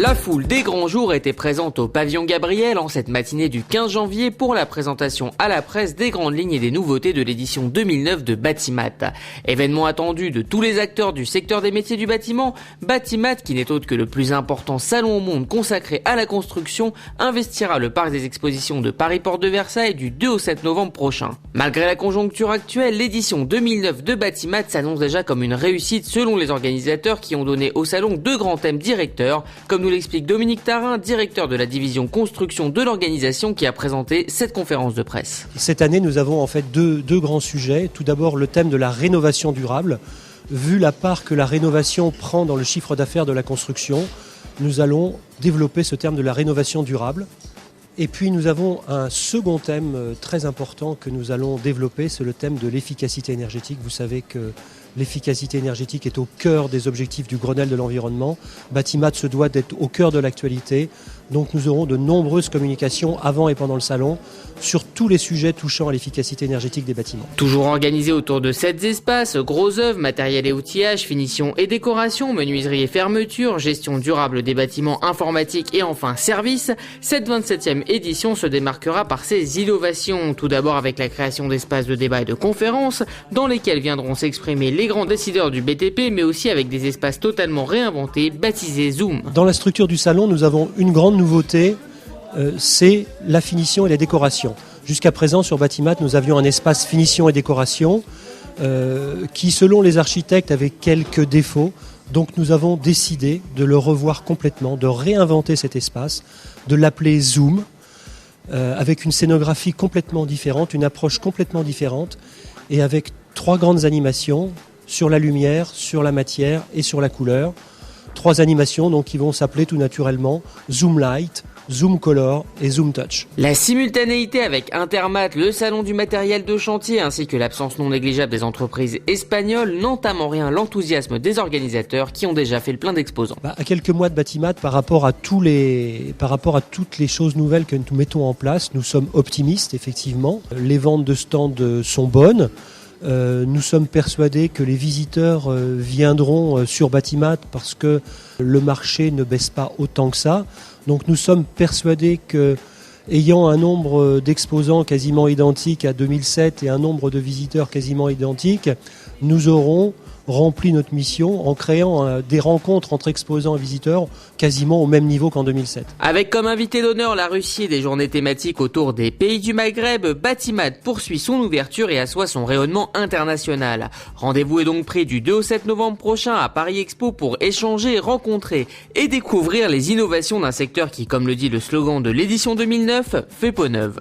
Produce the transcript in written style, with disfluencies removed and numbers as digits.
La foule des grands jours était présente au pavillon Gabriel en cette matinée du 15 janvier pour la présentation à la presse des grandes lignes et des nouveautés de l'édition 2009 de Batimat. Événement attendu de tous les acteurs du secteur des métiers du bâtiment, Batimat, qui n'est autre que le plus important salon au monde consacré à la construction, investira le parc des expositions de Paris Porte de Versailles du 2 au 7 novembre prochain. Malgré la conjoncture actuelle, l'édition 2009 de Batimat s'annonce déjà comme une réussite selon les organisateurs qui ont donné au salon deux grands thèmes directeurs, comme nous l'explique Dominique Tarin, directeur de la division construction de l'organisation, qui a présenté cette conférence de presse. Cette année, nous avons en fait deux grands sujets. Tout d'abord, le thème de la rénovation durable. Vu la part que la rénovation prend dans le chiffre d'affaires de la construction, nous allons développer ce terme de la rénovation durable. Et puis nous avons un second thème très important que nous allons développer, c'est le thème de l'efficacité énergétique. Vous savez que l'efficacité énergétique est au cœur des objectifs du Grenelle de l'environnement. Batimat se doit d'être au cœur de l'actualité. Donc nous aurons de nombreuses communications avant et pendant le salon sur tous les sujets touchant à l'efficacité énergétique des bâtiments. Toujours organisé autour de 7 espaces, gros œuvres, matériel et outillage, finition et décoration, menuiserie et fermeture, gestion durable des bâtiments, informatique et enfin services, cette 27e édition se démarquera par ses innovations. Tout d'abord avec la création d'espaces de débat et de conférences dans lesquels viendront s'exprimer les grands décideurs du BTP, mais aussi avec des espaces totalement réinventés, baptisés Zoom. Dans la structure du salon, nous avons une grande nouveauté, c'est la finition et les décorations. Jusqu'à présent, sur Batimat, nous avions un espace finition et décoration qui, selon les architectes, avait quelques défauts. Donc nous avons décidé de le revoir complètement, de réinventer cet espace, de l'appeler Zoom, avec une scénographie complètement différente, une approche complètement différente, et avec 3 grandes animations sur la lumière, sur la matière et sur la couleur. 3 animations donc, qui vont s'appeler tout naturellement Zoom Light, Zoom Color et Zoom Touch. La simultanéité avec Intermat, le salon du matériel de chantier, ainsi que l'absence non négligeable des entreprises espagnoles n'entament en rien l'enthousiasme des organisateurs qui ont déjà fait le plein d'exposants. À quelques mois de Batimat, par rapport à toutes les choses nouvelles que nous mettons en place, nous sommes optimistes effectivement. Les ventes de stands sont bonnes. Nous sommes persuadés que les visiteurs viendront sur Batimat parce que le marché ne baisse pas autant que ça. Donc nous sommes persuadés que, ayant un nombre d'exposants quasiment identique à 2007 et un nombre de visiteurs quasiment identique, nous aurons rempli notre mission en créant des rencontres entre exposants et visiteurs quasiment au même niveau qu'en 2007. Avec comme invité d'honneur la Russie et des journées thématiques autour des pays du Maghreb, Batimat poursuit son ouverture et assoit son rayonnement international. Rendez-vous est donc pris du 2 au 7 novembre prochain à Paris Expo pour échanger, rencontrer et découvrir les innovations d'un secteur qui, comme le dit le slogan de l'édition 2009, fait peau neuve.